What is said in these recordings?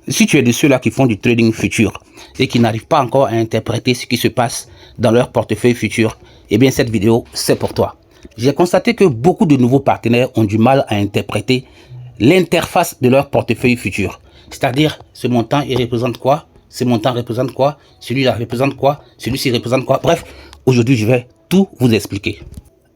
Si tu es de ceux-là qui font du trading futur et qui n'arrivent pas encore à interpréter ce qui se passe dans leur portefeuille futur, eh bien cette vidéo, c'est pour toi. J'ai constaté que beaucoup de nouveaux partenaires ont du mal à interpréter l'interface de leur portefeuille futur. C'est-à-dire, ce montant, il représente quoi? Ce montant représente quoi? Celui-là représente quoi? Celui-ci représente quoi? Bref, aujourd'hui, je vais tout vous expliquer.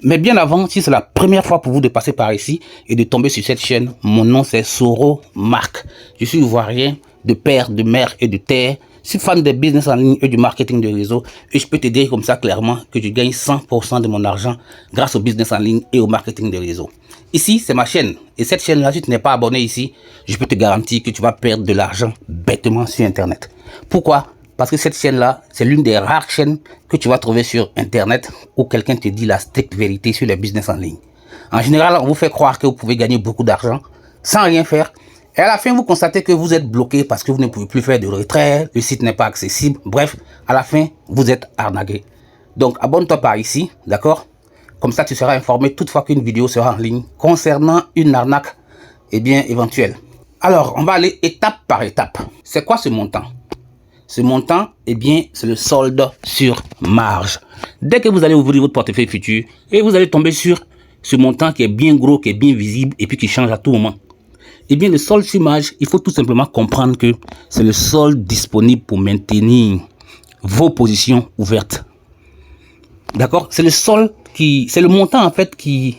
Mais bien avant, si c'est la première fois pour vous de passer par ici et de tomber sur cette chaîne, mon nom c'est Soro Marc. Je suis ivoirien de père, de mère et de terre. Je suis fan des business en ligne et du marketing de réseau. Et je peux te dire comme ça clairement que je gagne 100% de mon argent grâce au business en ligne et au marketing de réseau. Ici, c'est ma chaîne. Et cette chaîne-là, si tu n'es pas abonné ici, je peux te garantir que tu vas perdre de l'argent bêtement sur Internet. Pourquoi? Parce que cette chaîne-là, c'est l'une des rares chaînes que tu vas trouver sur Internet où quelqu'un te dit la stricte vérité sur les business en ligne. En général, on vous fait croire que vous pouvez gagner beaucoup d'argent sans rien faire. Et à la fin, vous constatez que vous êtes bloqué parce que vous ne pouvez plus faire de retrait, le site n'est pas accessible. Bref, à la fin, vous êtes arnaqué. Donc, abonne-toi par ici, d'accord? Comme ça, tu seras informé toute fois qu'une vidéo sera en ligne concernant une arnaque, eh bien, éventuelle. Alors, on va aller étape par étape. C'est quoi ce montant? Ce montant, eh bien, c'est le solde sur marge. Dès que vous allez ouvrir votre portefeuille futur, et vous allez tomber sur ce montant qui est bien gros, qui est bien visible, et puis qui change à tout moment. Eh bien, le solde sur marge, il faut tout simplement comprendre que c'est le solde disponible pour maintenir vos positions ouvertes. D'accord? C'est le solde c'est le montant, en fait, qui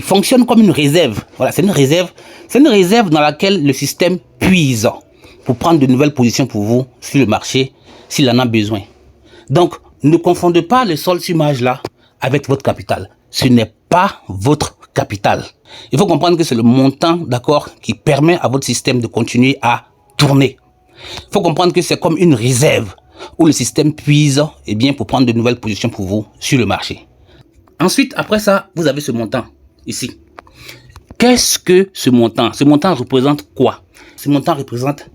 fonctionne comme une réserve. Voilà, c'est une réserve. C'est une réserve dans laquelle le système puise pour prendre de nouvelles positions pour vous sur le marché s'il en a besoin. Donc, ne confondez pas le solde sur marge là avec votre capital. Ce n'est pas votre capital. Il faut comprendre que c'est le montant, d'accord, qui permet à votre système de continuer à tourner. Il faut comprendre que c'est comme une réserve où le système puise, eh bien, pour prendre de nouvelles positions pour vous sur le marché. Ensuite, après ça, vous avez ce montant ici. Qu'est-ce que ce montant? Ce montant représente quoi? Ce montant représente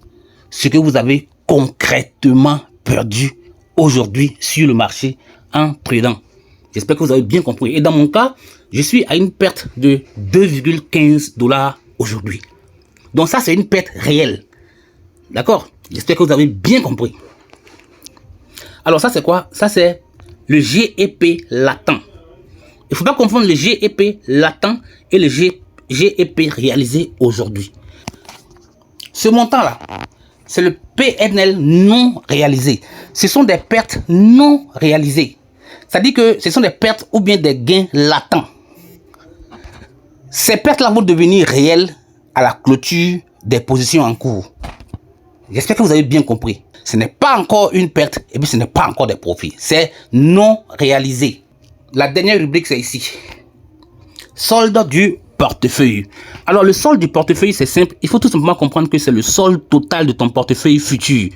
ce que vous avez concrètement perdu aujourd'hui sur le marché en tradant. J'espère que vous avez bien compris. Et dans mon cas, je suis à une perte de 2,15 $ aujourd'hui. Donc ça, c'est une perte réelle. D'accord? J'espère que vous avez bien compris. Alors ça, c'est quoi? Ça, c'est le GEP latent. Il ne faut pas confondre le GEP latent et le GEP réalisé aujourd'hui. Ce montant-là, c'est le PNL non réalisé. Ce sont des pertes non réalisées. C'est-à-dire que ce sont des pertes ou bien des gains latents. Ces pertes-là vont devenir réelles à la clôture des positions en cours. J'espère que vous avez bien compris. Ce n'est pas encore une perte et puis ce n'est pas encore des profits. C'est non réalisé. La dernière rubrique, c'est ici. Solde du portefeuille. Alors, le solde du portefeuille, c'est simple. Il faut tout simplement comprendre que c'est le solde total de ton portefeuille futur.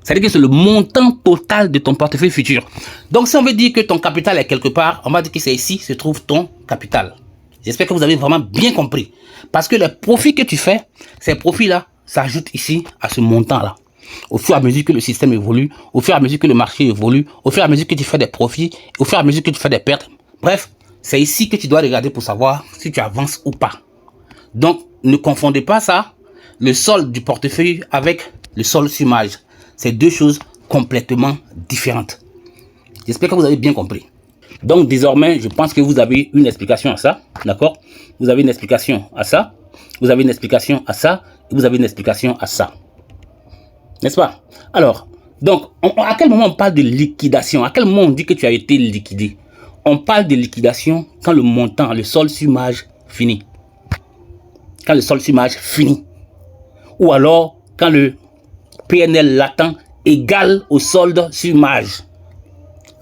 C'est-à-dire que c'est le montant total de ton portefeuille futur. Donc, si on veut dire que ton capital est quelque part, on va dire que c'est ici se trouve ton capital. J'espère que vous avez vraiment bien compris. Parce que les profits que tu fais, ces profits-là s'ajoutent ici à ce montant-là. Au fur et à mesure que le système évolue, au fur et à mesure que le marché évolue, au fur et à mesure que tu fais des profits, au fur et à mesure que tu fais des pertes. Bref, c'est ici que tu dois regarder pour savoir si tu avances ou pas. Donc, ne confondez pas ça, le solde du portefeuille avec le solde sur marge. C'est deux choses complètement différentes. J'espère que vous avez bien compris. Donc, désormais, je pense que vous avez une explication à ça. D'accord? Vous avez une explication à ça. Vous avez une explication à ça. Et vous avez une explication à ça. N'est-ce pas? Alors, donc, à quel moment on parle de liquidation? À quel moment on dit que tu as été liquidé? On parle de liquidation quand le montant, le solde sur marge finit. Quand le solde sur marge finit. Ou alors, quand le PNL latent égale au solde sur marge.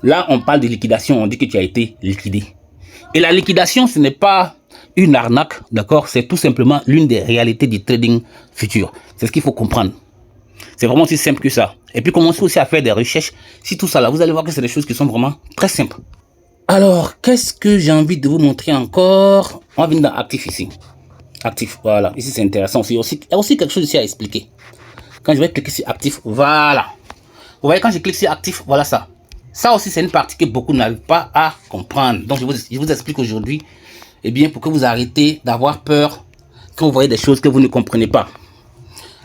Là, on parle de liquidation, on dit que tu as été liquidé. Et la liquidation, ce n'est pas une arnaque, d'accord? C'est tout simplement l'une des réalités du trading futur. C'est ce qu'il faut comprendre. C'est vraiment aussi simple que ça. Et puis commencez aussi à faire des recherches. Si tout ça là, vous allez voir que c'est des choses qui sont vraiment très simples. Alors, qu'est-ce que j'ai envie de vous montrer encore? On va venir dans Actif ici. Actif, voilà. Ici, c'est intéressant. Il y a aussi quelque chose ici à expliquer. Quand je vais cliquer sur Actif, voilà. Vous voyez, quand je clique sur Actif, voilà ça. Ça aussi, c'est une partie que beaucoup n'arrivent pas à comprendre. Donc, je vous explique aujourd'hui, eh bien, pour que vous arrêtez d'avoir peur quand vous voyez des choses que vous ne comprenez pas.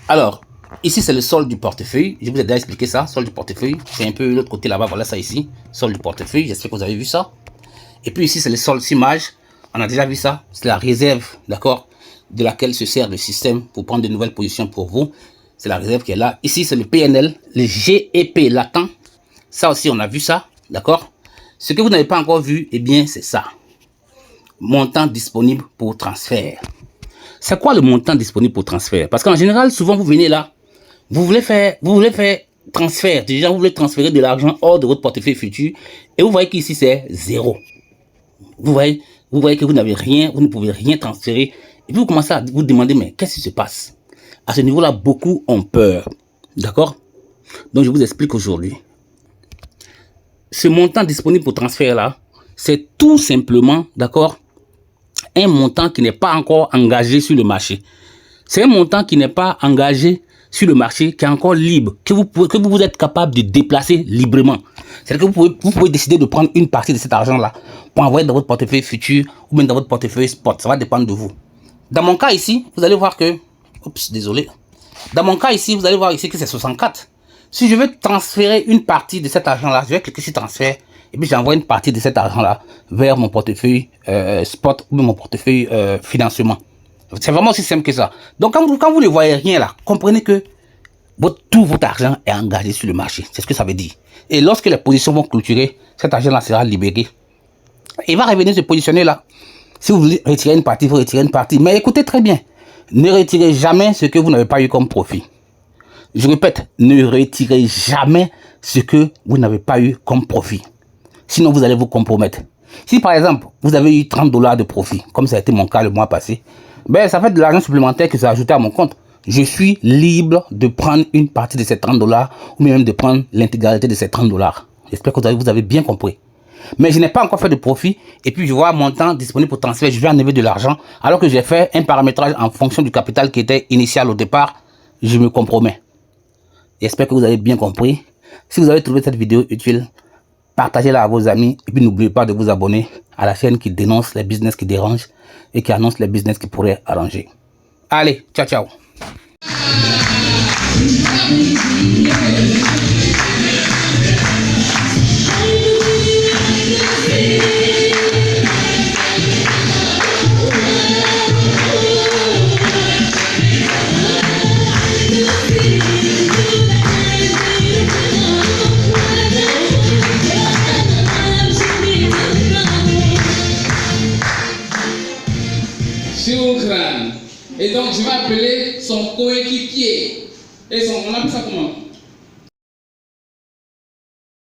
Alors, Ici, c'est le solde du portefeuille. Je vous ai déjà expliqué ça, solde du portefeuille. C'est un peu l'autre côté là-bas, voilà ça ici. Solde du portefeuille, j'espère que vous avez vu ça. Et puis ici, c'est le solde image. On a déjà vu ça. C'est la réserve, d'accord, de laquelle se sert le système pour prendre de nouvelles positions pour vous. C'est la réserve qui est là. Ici, c'est le PNL, le GEP latent. Ça aussi, on a vu ça, d'accord. Ce que vous n'avez pas encore vu, eh bien, c'est ça. Montant disponible pour transfert. C'est quoi le montant disponible pour transfert? Parce qu'en général, souvent, vous venez là, vous voulez faire transfert. Déjà, vous voulez transférer de l'argent hors de votre portefeuille futur. Et vous voyez qu'ici, c'est 0. Vous voyez que vous n'avez rien, vous ne pouvez rien transférer. Et puis, vous commencez à vous demander, mais qu'est-ce qui se passe? À ce niveau-là, beaucoup ont peur. D'accord? Donc, je vous explique aujourd'hui. Ce montant disponible pour transfert là, c'est tout simplement, d'accord, un montant qui n'est pas encore engagé sur le marché. C'est un montant qui n'est pas engagé sur le marché, qui est encore libre, que vous êtes capable de déplacer librement. C'est-à-dire que vous pouvez décider de prendre une partie de cet argent-là pour envoyer dans votre portefeuille futur ou même dans votre portefeuille spot. Ça va dépendre de vous. Dans mon cas ici, vous allez voir que... Oups, désolé. Dans mon cas ici, vous allez voir ici que c'est 64. Si je veux transférer une partie de cet argent-là, je vais cliquer sur transfert et puis j'envoie une partie de cet argent-là vers mon portefeuille spot ou mon portefeuille financement. C'est vraiment aussi simple que ça. Donc, quand vous ne voyez rien là, comprenez que tout votre argent est engagé sur le marché. C'est ce que ça veut dire. Et lorsque les positions vont clôturer, cet argent-là sera libéré. Il va revenir se positionner là. Si vous voulez retirer une partie, vous retirez une partie. Mais écoutez très bien. Ne retirez jamais ce que vous n'avez pas eu comme profit. Je répète, ne retirez jamais ce que vous n'avez pas eu comme profit. Sinon, vous allez vous compromettre. Si par exemple, vous avez eu 30 $ de profit, comme ça a été mon cas le mois passé, ben ça fait de l'argent supplémentaire que ça a ajouté à mon compte. Je suis libre de prendre une partie de ces 30 $ ou même de prendre l'intégralité de ces 30 $. J'espère que vous avez bien compris. Mais je n'ai pas encore fait de profit et puis je vois mon montant disponible pour transfert, je vais enlever de l'argent alors que j'ai fait un paramétrage en fonction du capital qui était initial au départ. Je me compromets. J'espère que vous avez bien compris. Si vous avez trouvé cette vidéo utile, partagez-la à vos amis et puis n'oubliez pas de vous abonner à la chaîne qui dénonce les business qui dérangent et qui annonce les business qui pourraient arranger. Allez, ciao ciao. Et donc je vais appeler son coéquipier. Et on appelle ça comment?